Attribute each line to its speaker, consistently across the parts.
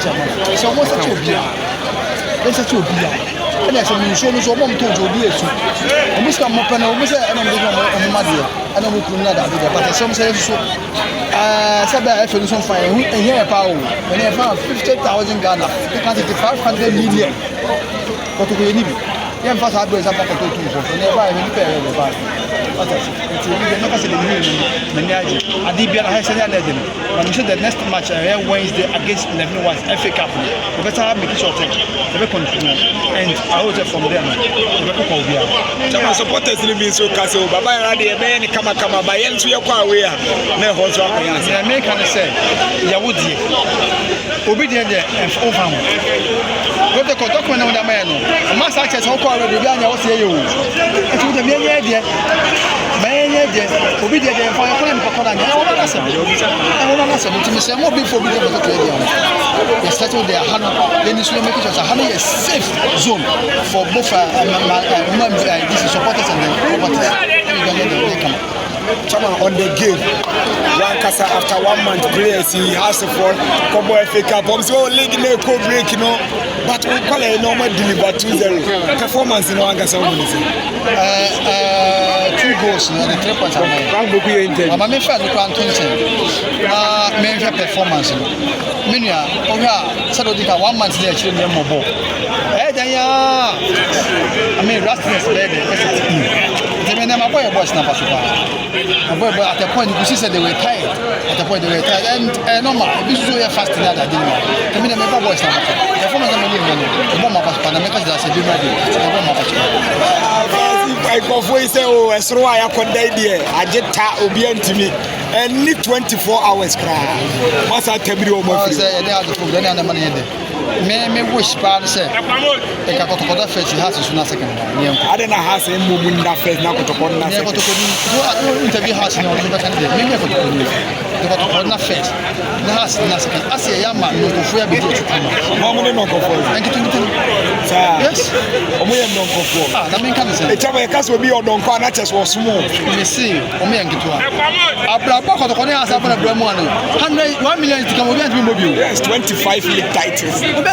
Speaker 1: chairman. So what's that you be? What's that you be? And as a show us one to be a suit. And Mr. Mopana, Mr. and I'm Madia, and I'm with another, but some say so. Sabah, I feel some fire, and here power, when I found 50,000 Ghana, they can't take 500 million. What do we need? Yan fast hard boys up to 2 and never even pay the bar. What is it? You never see the Manager. Adibia has an legend. I'm sure the next match Wednesday against 11 was FA Cup. The better make it short. The continue. And I will from there.
Speaker 2: Some supporters means so castle, but by radio, come by end to your car. We are no horse.
Speaker 1: I make an say, Yahudi. Obedient and over. What the contact when I'm the man. A mass access, how far the Ghana was here. It would have been an idea. Obedient and fire for him. I want to say more before we get to they settled their hand. Then this will make it a safe zone for both these supporters and the
Speaker 2: Chairman on the game. Lancashire after 1 month players he has to fall. Combo FA Cup. So league no break, you know. But we call it normal deliver 2-0. Performance in Lancashire.
Speaker 1: 2 goals and 3 points. I'm a fan of the main performance. Minya, Sadodika 1 month there, children more ball. I mean, rustiness lady. My boy was not at the point you said they were tired. At the point they were tired. And normal, this is so fast that I didn't know. I mean, my boy was not. The former the bomb of Panamera that's a good
Speaker 2: I go for say, oh, I saw I could idea. I just tap obedient to me. And need 24 hours cry. What's that tell me over?
Speaker 1: They are the food, then I'm the money. Me wish part say e ka ko to first has so na second
Speaker 2: I don't know how say mo mun na first na ko to ko na second
Speaker 1: so interview has no so better dey me ko to na first na has na second as ya ma no ko fu ya be dey
Speaker 2: mo mo no ko fu
Speaker 1: thank you yes
Speaker 2: o mo ye no ko fu
Speaker 1: na me kan say
Speaker 2: e chama e ka so bi o don ko na chess was small
Speaker 1: me see o me yankitu abra ba ko to ko ne asa bra bra mo ano 1 million to come obi anti mobile
Speaker 2: yes 25 league titles
Speaker 1: 2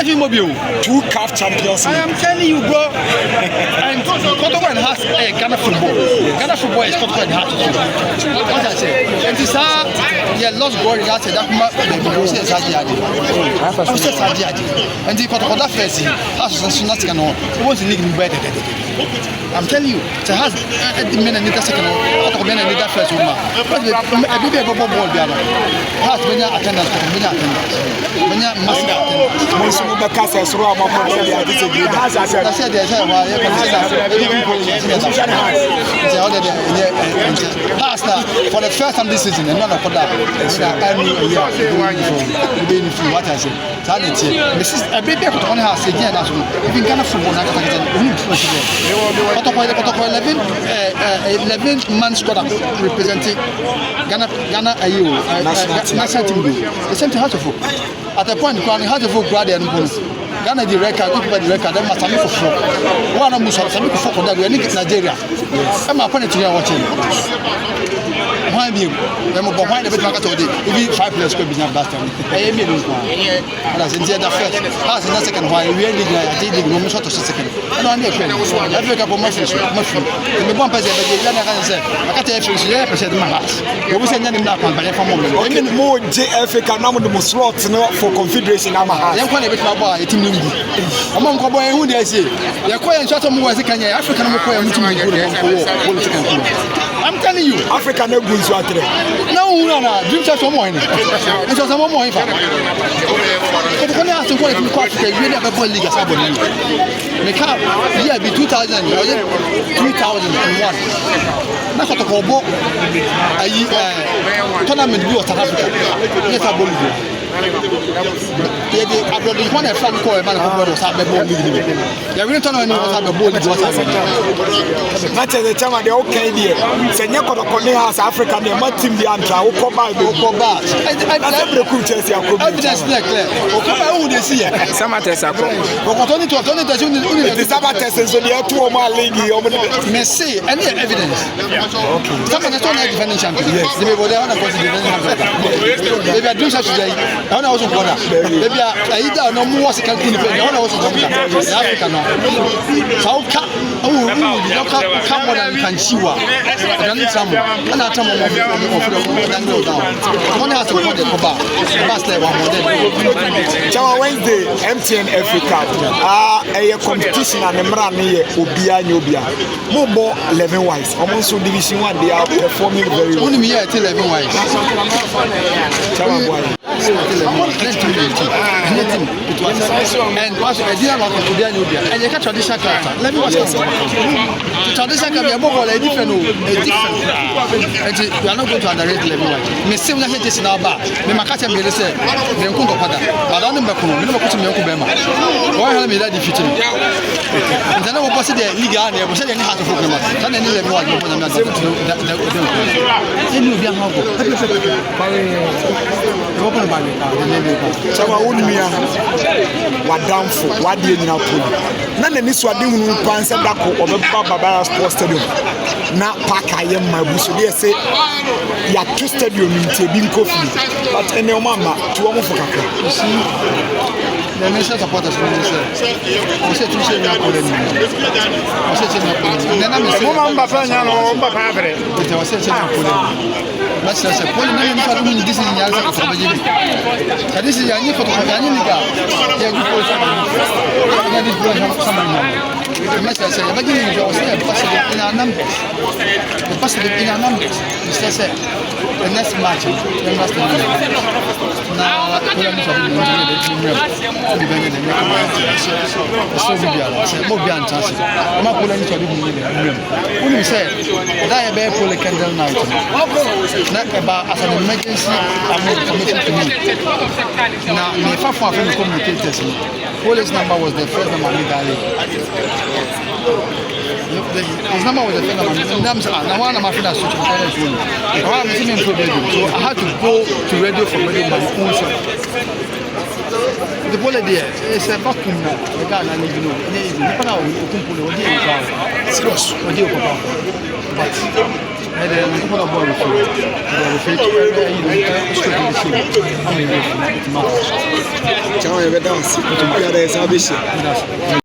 Speaker 2: CAF champions.
Speaker 1: I am telling you, bro. And Kotogo has Ghana football. Ghana football is Kotogo and has what I say. And this lost goal that the say Sajiadi. I say Sajiadi. And the Kotogo that first has not can know. It was league better. I'm telling you, it has the men and the second Kotogo men and the first woman. But a bit of ball has been attendance when you must attend.
Speaker 2: So the cast is raw.
Speaker 1: For the first time this season, and none of that. What I say, Mrs. A baby on her again. Even Ghana football, 11 months squad representing Ghana national team. The same thing has to vote. At a point, Crown has to vote and Ghana the record, people the record, then must have for four. One of Muslim for that we need Nigeria. I'm a point to you watching. Why be behind the bit market today? If 5 players could be not best. I am in one. And as in the first, has in the second why we really did no shot to second. I don't need a friend. Every couple of months, the one person I said, I can't tell you, my house. You will send them that one, but for moment. I mean, more JFA can now the most slots for confederation. I'm a bit about it. Among Cowboy, who they say, they're quite short of more as a Kenya African. I'm telling you,
Speaker 2: African no good. No,
Speaker 1: dreams are so more. It's also more. But when I ask you what you never play League as abonee. Make up, yeah, be 2000, 2001. That's what I call a tournament view of South Africa. Yes, I believe. The one I found called a man of was at the ball. The return on was at the ball. That's the time of the okay idea. Senyako the Korea African, the team the Antra, Okoba, evidence clear. Okoba, who they see it. Samates are going to turn it as soon as the Samates, so they are 2 more league. May say any evidence. Someone is not defending champion. Yes, they may go there on a positive. Maybe I do such today. I was going to maybe either no more was can be no was Africa no so come more than can chiwa and some and I tell them one has to put the cover
Speaker 2: Wednesday MTN Africa a competition and Mrani Obia Mobo 11 wise almost division 1 they are performing very well.
Speaker 1: Only here 11 wise. And was a deal of Obia and you catch traditional character. Let me watch traditional can be a mobile a different. And you are not going to underrate 11 wise. Miss Simon is now back. The Makata may say, the Uncle Pada, but on the Bakuno, no put me Uncle Bema. Why have me that defeated me? And then I was the Liga, I was saying, how to focus on that. And then 11 wise, you be a humble. Open by me.
Speaker 2: So I wouldn't be what down for what do you now put? None of this was doing pants and Dako or the Barbara Sports Stadium. Now, Park, I am my bush. They say, you are two stadium in Tebin Coffee, but in your mama, to almost for you see, the nation supporters when they say, I said, you say, not put it. I said, then I'm a woman, but I was saying, Mas sasa kwa nini mtu atumu ndisi nyanza kufabaji kadisi ya nyiko tukafanya nika ya gupo sana ya gupo sana mas sasa ya baji ni jo sasa passa ina numbers passa ina numbers sasa the next match the last one na kwa mtu atumu ni benge ni so bia sasa mo bia ntasi ma kula mtu atumu ni uni say da ya be pole candle night about as an emergency information to me. Now, if I found a communicators, police number was the first number I his number was the first number. Now, one of my friends switched to phone. I was listening to radio, so I had to go to radio for radio my own self. The bullet there is a vacuum now. The guy I live in. You can now open pull the audio. Serious audio, but. And then we put a ball with you. The